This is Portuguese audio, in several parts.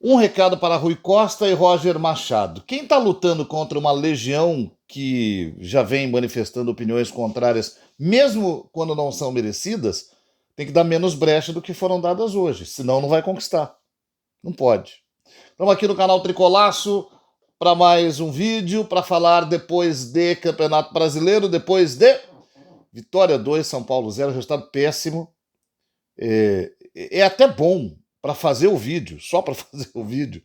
Um recado para Rui Costa e Roger Machado. Quem está lutando contra uma legião que já vem manifestando opiniões contrárias, mesmo quando não são merecidas, tem que dar menos brecha do que foram dadas hoje, senão não vai conquistar. Não pode. Estamos aqui no canal Tricolaço para mais um vídeo para falar depois de Campeonato Brasileiro, depois de Vitória 2, São Paulo 0, resultado péssimo. É até bom para fazer o vídeo, só para fazer o vídeo,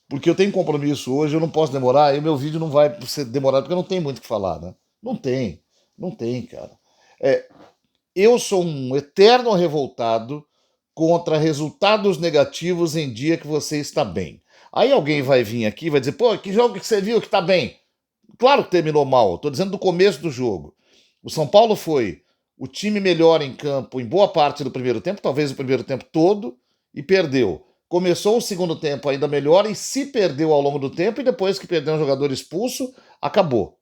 porque eu tenho compromisso hoje, eu não posso demorar, e o meu vídeo não vai ser demorado, porque eu não tenho muito o que falar, né? Não tem, cara. É, eu sou um eterno revoltado contra resultados negativos em dia que você está bem. Aí alguém vai vir aqui e vai dizer, pô, que jogo que você viu que tá bem? Claro que terminou mal, estou dizendo do começo do jogo. O São Paulo foi o time melhor em campo em boa parte do primeiro tempo, talvez o primeiro tempo todo, e perdeu. Começou o segundo tempo ainda melhor e se perdeu ao longo do tempo, e depois que perdeu um jogador expulso, acabou.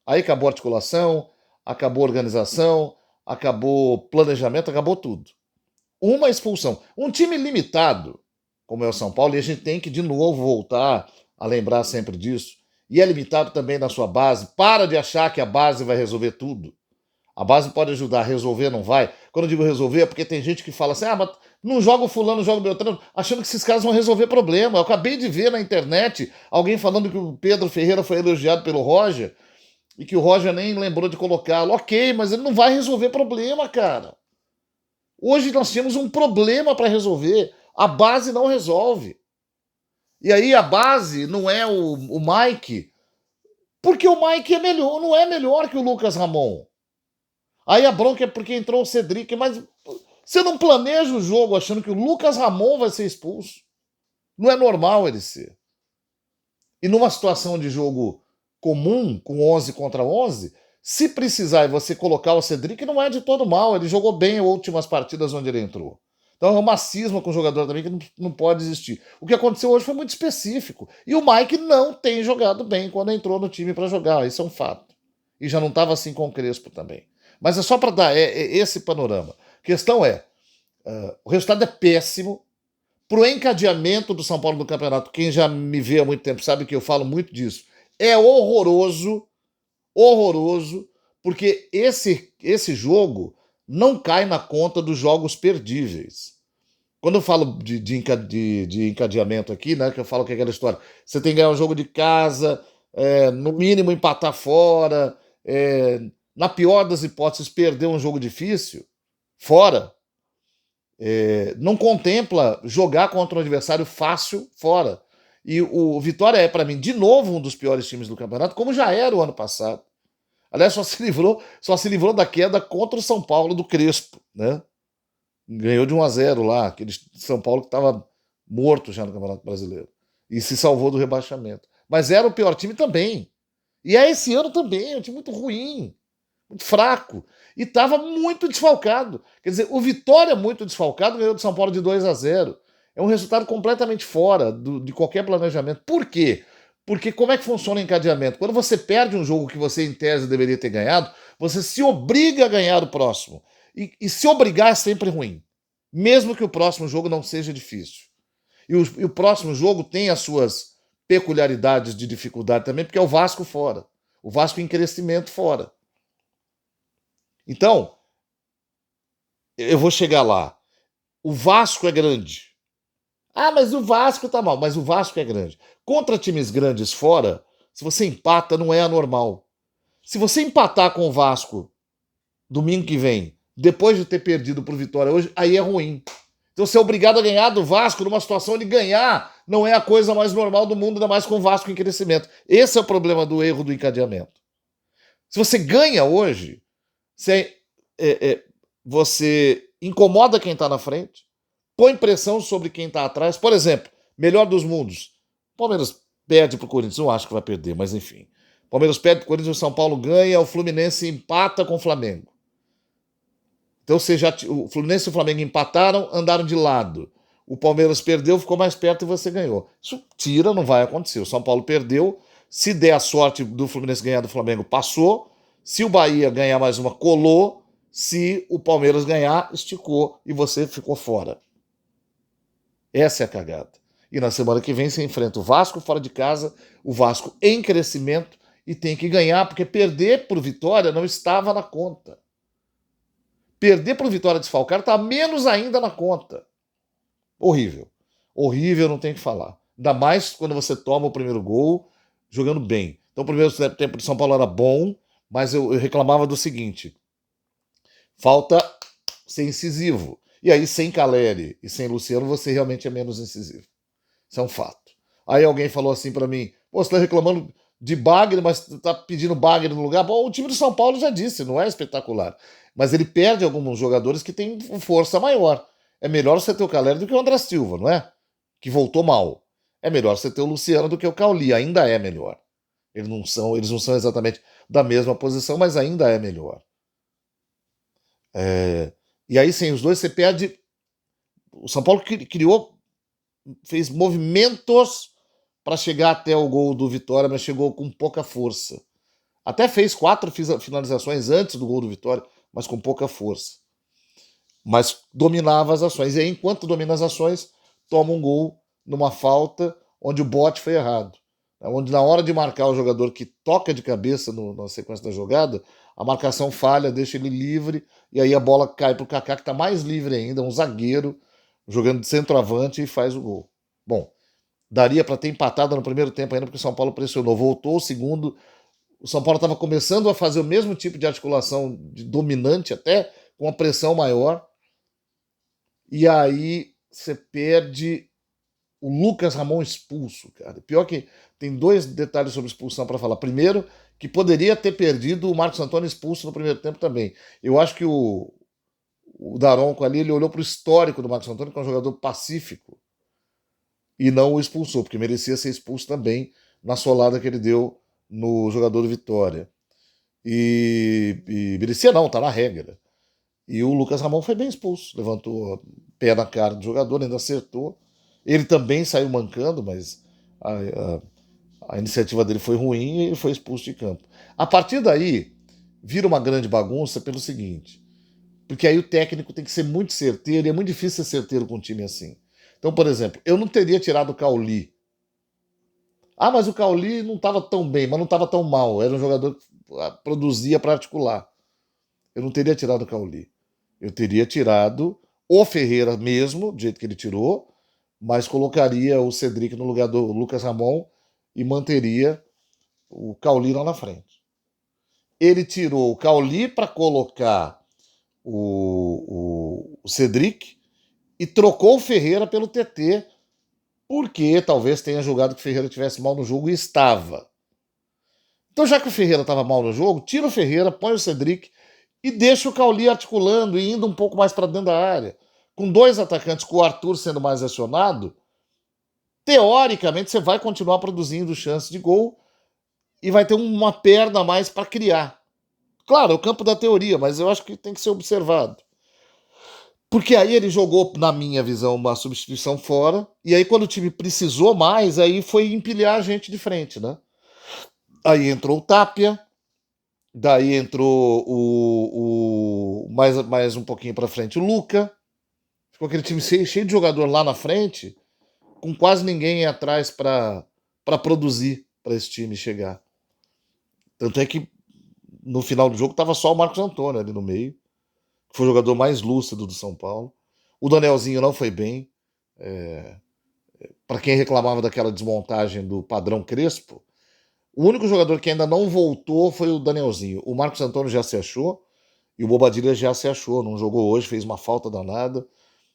Aí acabou a articulação, acabou a organização, acabou o planejamento, acabou tudo. Uma expulsão. Um time limitado, como é o São Paulo, e a gente tem que de novo voltar a lembrar sempre disso, e é limitado também na sua base. Para de achar que a base vai resolver tudo. A base pode ajudar, resolver não vai. Quando eu digo resolver é porque tem gente que fala assim, mas não joga o fulano, joga o Beltrano, achando que esses caras vão resolver problema. Eu acabei de ver na internet alguém falando que o Pedro Ferreira foi elogiado pelo Roger e que o Roger nem lembrou de colocá-lo. Ok, mas ele não vai resolver problema, cara. Hoje nós temos um problema para resolver. A base não resolve. E aí a base não é o Mike, porque o Mike é melhor, não é melhor que o Lucas Ramon. Aí a bronca é porque entrou o Cedric, mas você não planeja o jogo achando que o Lucas Ramon vai ser expulso. Não é normal ele ser. E numa situação de jogo comum, com 11 contra 11, se precisar e você colocar o Cedric, não é de todo mal. Ele jogou bem as últimas partidas onde ele entrou. Então é uma cisma com o jogador também que não pode existir. O que aconteceu hoje foi muito específico. E o Mike não tem jogado bem quando entrou no time para jogar. Isso é um fato. E já não estava assim com o Crespo também. Mas é só para dar esse panorama. A questão é, o resultado é péssimo. Pro encadeamento do São Paulo no campeonato, quem já me vê há muito tempo sabe que eu falo muito disso. É horroroso, horroroso, porque esse jogo não cai na conta dos jogos perdíveis. Quando eu falo de encadeamento aqui, né, que eu falo que é aquela história, você tem que ganhar um jogo de casa, no mínimo empatar fora, na pior das hipóteses, perder um jogo difícil, fora. Não contempla jogar contra um adversário fácil fora. E o Vitória é, para mim, de novo, um dos piores times do campeonato, como já era o ano passado. Aliás, só se livrou da queda contra o São Paulo do Crespo, né? Ganhou de 1-0 lá, aquele São Paulo que estava morto já no Campeonato Brasileiro. E se salvou do rebaixamento. Mas era o pior time também. E é esse ano também, é um time muito ruim, muito fraco. E estava muito desfalcado. Quer dizer, o Vitória, muito desfalcado, ganhou do São Paulo de 2-0. É um resultado completamente fora de qualquer planejamento. Por quê? Porque como é que funciona o encadeamento? Quando você perde um jogo que você, em tese, deveria ter ganhado, você se obriga a ganhar o próximo. E se obrigar é sempre ruim. Mesmo que o próximo jogo não seja difícil. E o próximo jogo tem as suas peculiaridades de dificuldade também, porque é o Vasco fora. O Vasco em crescimento fora. Então, eu vou chegar lá. O Vasco é grande. Ah, mas o Vasco tá mal. Mas o Vasco é grande. Contra times grandes fora, se você empata, não é anormal. Se você empatar com o Vasco domingo que vem, depois de ter perdido pro Vitória hoje, aí é ruim. Então você é obrigado a ganhar do Vasco numa situação de ganhar. Não é a coisa mais normal do mundo, ainda mais com o Vasco em crescimento. Esse é o problema do erro do encadeamento. Se você ganha hoje, você, você incomoda quem está na frente, põe pressão sobre quem está atrás. Por exemplo, melhor dos mundos. O Palmeiras perde para o Corinthians, não acho que vai perder, mas enfim. O Palmeiras perde para o Corinthians, o São Paulo ganha, o Fluminense empata com o Flamengo. Então o Fluminense e o Flamengo empataram, andaram de lado. O Palmeiras perdeu, ficou mais perto e você ganhou. Isso tira, não vai acontecer. O São Paulo perdeu. Se der a sorte do Fluminense ganhar do Flamengo, passou. Se o Bahia ganhar mais uma, colou. Se o Palmeiras ganhar, esticou e você ficou fora. Essa é a cagada. E na semana que vem você enfrenta o Vasco fora de casa, o Vasco em crescimento, e tem que ganhar, porque perder por Vitória não estava na conta. Perder por Vitória desfalcado está menos ainda na conta. Horrível. Horrível, não tem o que falar. Ainda mais quando você toma o primeiro gol jogando bem. Então o primeiro tempo de São Paulo era bom, mas eu reclamava do seguinte: falta ser incisivo. E aí, sem Caleri e sem Luciano, você realmente é menos incisivo. Isso é um fato. Aí alguém falou assim pra mim: pô, você tá reclamando de Bagre, mas tá pedindo Bagre no lugar. Bom, o time do São Paulo já disse, não é espetacular. Mas ele perde alguns jogadores que têm força maior. É melhor você ter o Caleri do que o André Silva, não é? Que voltou mal. É melhor você ter o Luciano do que o Cauli, ainda é melhor. Eles não são exatamente da mesma posição, mas ainda é melhor. E aí, sem os dois, você perde. O São Paulo criou, fez movimentos para chegar até o gol do Vitória, mas chegou com pouca força. Até fez 4 finalizações antes do gol do Vitória, mas com pouca força. Mas dominava as ações. E aí, enquanto domina as ações, toma um gol numa falta onde o bote foi errado. Onde na hora de marcar o jogador que toca de cabeça na sequência da jogada, a marcação falha, deixa ele livre, e aí a bola cai para o Kaká, que está mais livre ainda, um zagueiro, jogando de centroavante e faz o gol. Bom, daria para ter empatado no primeiro tempo ainda, porque o São Paulo pressionou. Voltou o segundo. O São Paulo estava começando a fazer o mesmo tipo de articulação de dominante, até com uma pressão maior. E aí você perde o Lucas Ramon expulso, cara. Pior que tem 2 detalhes sobre expulsão para falar. Primeiro, que poderia ter perdido o Marcos Antônio expulso no primeiro tempo também. Eu acho que o Daronco ali, ele olhou para o histórico do Marcos Antônio, que é um jogador pacífico, e não o expulsou, porque merecia ser expulso também na solada que ele deu no jogador do Vitória. E merecia não, tá na regra. E o Lucas Ramon foi bem expulso, levantou o pé na cara do jogador, ainda acertou. Ele também saiu mancando, mas a iniciativa dele foi ruim e ele foi expulso de campo. A partir daí, vira uma grande bagunça pelo seguinte, porque aí o técnico tem que ser muito certeiro, e é muito difícil ser certeiro com um time assim. Então, por exemplo, eu não teria tirado o Cauli. Ah, mas o Cauli não estava tão bem, mas não estava tão mal. Era um jogador que produzia para articular. Eu não teria tirado o Cauli. Eu teria tirado o Ferreira mesmo, do jeito que ele tirou, mas colocaria o Cedric no lugar do Lucas Ramon e manteria o Cauli lá na frente. Ele tirou o Cauli para colocar o Cedric e trocou o Ferreira pelo TT, porque talvez tenha julgado que o Ferreira estivesse mal no jogo e estava. Então, já que o Ferreira estava mal no jogo, tira o Ferreira, põe o Cedric e deixa o Cauli articulando e indo um pouco mais para dentro da área. Com 2 atacantes, com o Arthur sendo mais acionado, teoricamente você vai continuar produzindo chances de gol e vai ter uma perna a mais para criar. Claro, é o campo da teoria, mas eu acho que tem que ser observado. Porque aí ele jogou, na minha visão, uma substituição fora, e aí quando o time precisou mais, aí foi empilhar a gente de frente, né? Aí entrou o Tapia, daí entrou mais um pouquinho para frente o Luca, ficou aquele time cheio de jogador lá na frente, com quase ninguém atrás para produzir para esse time chegar. Tanto é que no final do jogo tava só o Marcos Antônio ali no meio, que foi o jogador mais lúcido do São Paulo. O Danielzinho não foi bem. Para quem reclamava daquela desmontagem do padrão Crespo, o único jogador que ainda não voltou foi o Danielzinho. O Marcos Antônio já se achou e o Bobadilha já se achou. Não jogou hoje, fez uma falta danada.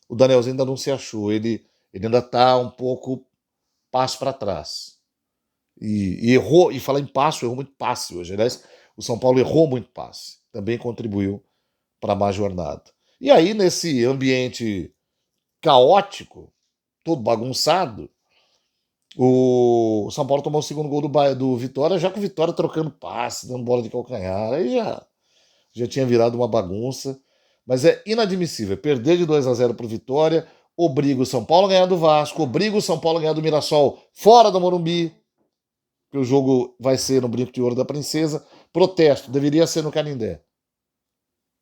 O Danielzinho ainda não se achou. Ele ainda está um pouco passo para trás. E errou, e falar em passo, errou muito passe hoje. Aliás, o São Paulo errou muito passe. Também contribuiu para a má jornada. E aí, nesse ambiente caótico, todo bagunçado, o São Paulo tomou o segundo gol do Vitória, já com o Vitória trocando passe, dando bola de calcanhar. Aí já tinha virado uma bagunça. Mas é inadmissível. Perder de 2-0 para o Vitória, obriga o São Paulo a ganhar do Vasco, obriga o São Paulo a ganhar do Mirassol fora do Morumbi, que o jogo vai ser no Brinco de Ouro da Princesa. Protesto, deveria ser no Canindé.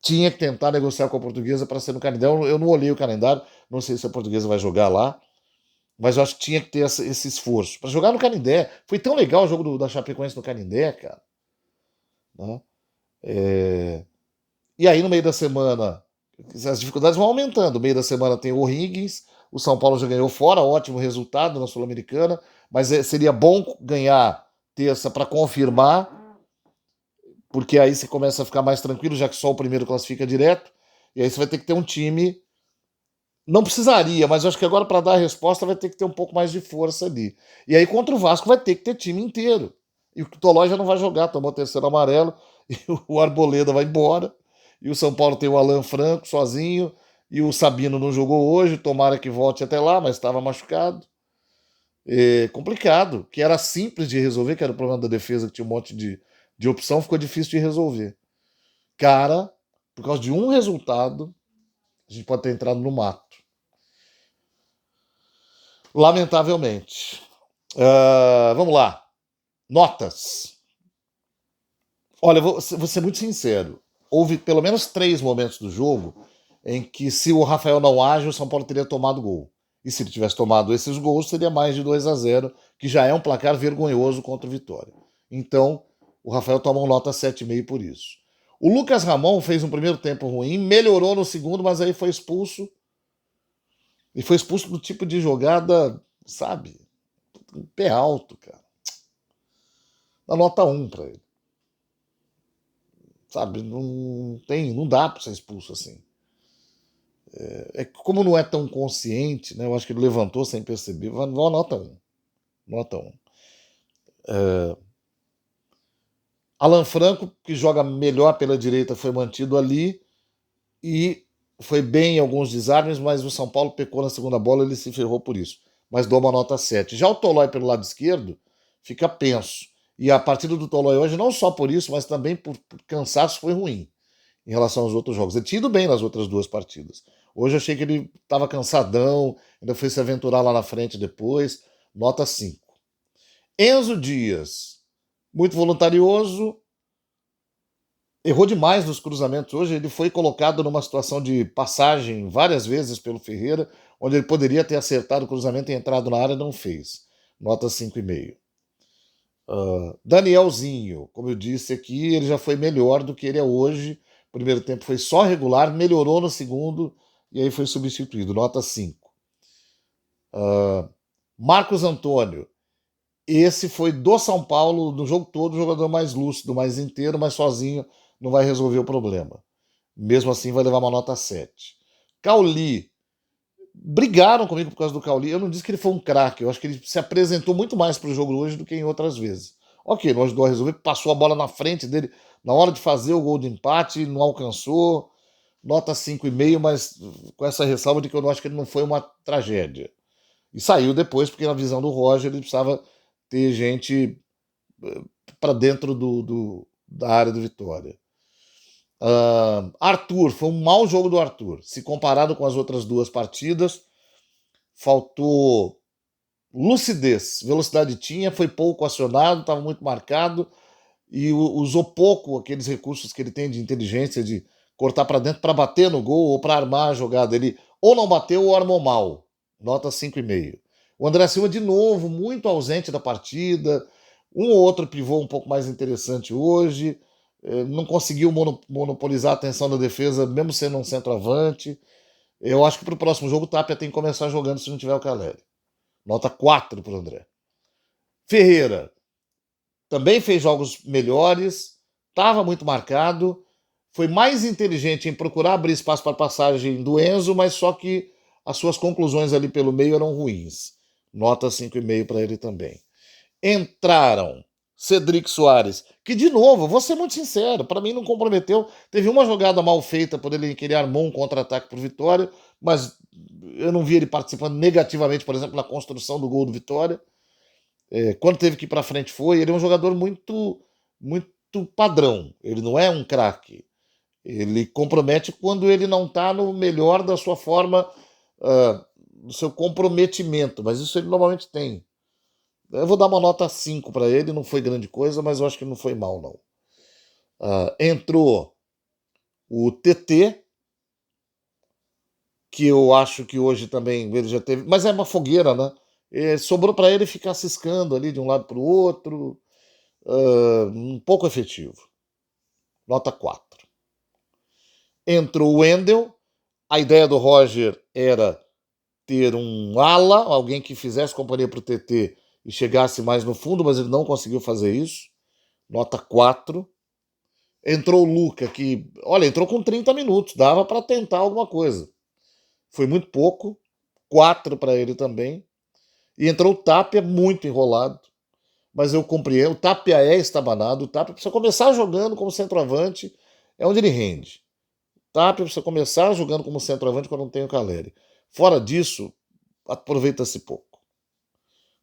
Tinha que tentar negociar com a Portuguesa para ser no Canindé. Eu não olhei o calendário, não sei se a Portuguesa vai jogar lá. Mas eu acho que tinha que ter esse esforço. Para jogar no Canindé. Foi tão legal o jogo da Chapecoense no Canindé, cara. Né? É, E aí, no meio da semana, as dificuldades vão aumentando. No meio da semana tem o O'Higgins, o São Paulo já ganhou fora, ótimo resultado na Sul-Americana, mas seria bom ganhar terça para confirmar, porque aí você começa a ficar mais tranquilo, já que só o primeiro classifica direto, e aí você vai ter que ter um time. Não precisaria, mas eu acho que agora para dar a resposta vai ter que ter um pouco mais de força ali. E aí contra o Vasco vai ter que ter time inteiro. E o Tolói já não vai jogar, tomou o terceiro amarelo, e o Arboleda vai embora. E o São Paulo tem o Alan Franco sozinho, e o Sabino não jogou hoje, tomara que volte até lá, mas estava machucado. É complicado, que era simples de resolver, que era o problema da defesa, que tinha um monte de opção, ficou difícil de resolver. Cara, por causa de um resultado, a gente pode ter entrado no mato. Lamentavelmente. Vamos lá. Notas. Olha, vou ser muito sincero. Houve pelo menos 3 momentos do jogo em que, se o Rafael não age, o São Paulo teria tomado gol. E se ele tivesse tomado esses gols, seria mais de 2-0, que já é um placar vergonhoso contra o Vitória. Então, o Rafael toma um nota 7,5 por isso. O Lucas Ramon fez um primeiro tempo ruim, melhorou no segundo, mas aí foi expulso. E foi expulso do tipo de jogada, sabe? Pé alto, cara. Dá nota 1 pra ele. Sabe? Não dá pra ser expulso assim. Como não é tão consciente, né? Eu acho que ele levantou sem perceber. Vai nota 1. Nota 1. Alan Franco, que joga melhor pela direita, foi mantido ali e foi bem em alguns desarmes, mas o São Paulo pecou na segunda bola, ele se ferrou por isso. Mas dou uma nota 7. Já o Tolói pelo lado esquerdo fica penso. E a partida do Tolói hoje, não só por isso, mas também por cansaço, foi ruim em relação aos outros jogos. Ele tinha ido bem nas outras 2 partidas. Hoje eu achei que ele estava cansadão, ainda foi se aventurar lá na frente depois. Nota 5. Enzo Dias, muito voluntarioso, errou demais nos cruzamentos hoje. Ele foi colocado numa situação de passagem várias vezes pelo Ferreira, onde ele poderia ter acertado o cruzamento e entrado na área, não fez. Nota 5,5. Danielzinho, como eu disse aqui, ele já foi melhor do que ele é hoje. O primeiro tempo foi só regular, melhorou no segundo e aí foi substituído. Nota 5. Marcos Antônio, esse foi do São Paulo, no jogo todo, o jogador mais lúcido, mais inteiro, mas sozinho não vai resolver o problema. Mesmo assim, vai levar uma nota 7. Cauli, brigaram comigo por causa do Cauli. Eu não disse que ele foi um craque, eu acho que ele se apresentou muito mais para o jogo hoje do que em outras vezes. Ok, não ajudou a resolver, passou a bola na frente dele na hora de fazer o gol de empate, não alcançou. Nota 5,5, mas com essa ressalva de que eu não acho que ele não foi uma tragédia. E saiu depois, porque na visão do Roger ele precisava ter gente para dentro da área do Vitória. Arthur, foi um mau jogo do Arthur. Se comparado com as outras 2 partidas, faltou lucidez. Velocidade tinha, foi pouco acionado, estava muito marcado e usou pouco aqueles recursos que ele tem de inteligência, de cortar para dentro para bater no gol ou para armar a jogada. Ele ou não bateu ou armou mal. Nota 5,5. O André Silva, de novo, muito ausente da partida. Um ou outro pivô um pouco mais interessante hoje. Não conseguiu monopolizar a atenção da defesa, mesmo sendo um centroavante. Eu acho que para o próximo jogo o Tapia tem que começar jogando se não tiver o Caleri. Nota 4 para o André. Ferreira também fez jogos melhores, estava muito marcado, foi mais inteligente em procurar abrir espaço para a passagem do Enzo, mas só que as suas conclusões ali pelo meio eram ruins. Nota 5,5 para ele também. Entraram Cedric Soares, que de novo, vou ser muito sincero, para mim não comprometeu. Teve uma jogada mal feita por ele, que ele armou um contra-ataque por Vitória, mas eu não vi ele participando negativamente, por exemplo, na construção do gol do Vitória. Quando teve que ir para frente foi. Ele é um jogador muito padrão. Ele não é um craque. Ele compromete quando ele não está no melhor da sua forma, do seu comprometimento, mas isso ele normalmente tem. Eu vou dar uma nota 5 para ele, não foi grande coisa, mas eu acho que não foi mal, não. Entrou o TT, que eu acho que hoje também ele já teve, mas é uma fogueira, né? Sobrou para ele ficar ciscando ali de um lado para o outro, um pouco efetivo. Nota 4. Entrou o Wendel. A ideia do Roger era ter um ala, alguém que fizesse companhia para o TT e chegasse mais no fundo, mas ele não conseguiu fazer isso. Nota 4. Entrou o Luca, que, olha, entrou com 30 minutos, dava para tentar alguma coisa. Foi muito pouco, 4 para ele também. E entrou o Tapia, muito enrolado, mas eu compreendo. O Tapia é estabanado, o Tapia precisa começar jogando como centroavante, é onde ele rende. O Tapia precisa começar jogando como centroavante quando não tem o Caleri. Fora disso, aproveita-se pouco.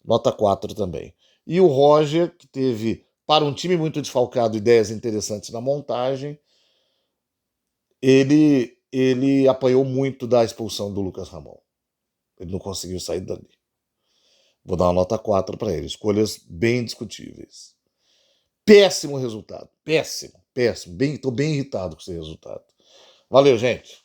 Nota 4 também. E o Roger, que teve, para um time muito desfalcado, ideias interessantes na montagem, ele apanhou muito da expulsão do Lucas Ramon. Ele não conseguiu sair dali. Vou dar uma nota 4 para ele. Escolhas bem discutíveis. Péssimo resultado. Péssimo, péssimo. Estou bem irritado com esse resultado. Valeu, gente.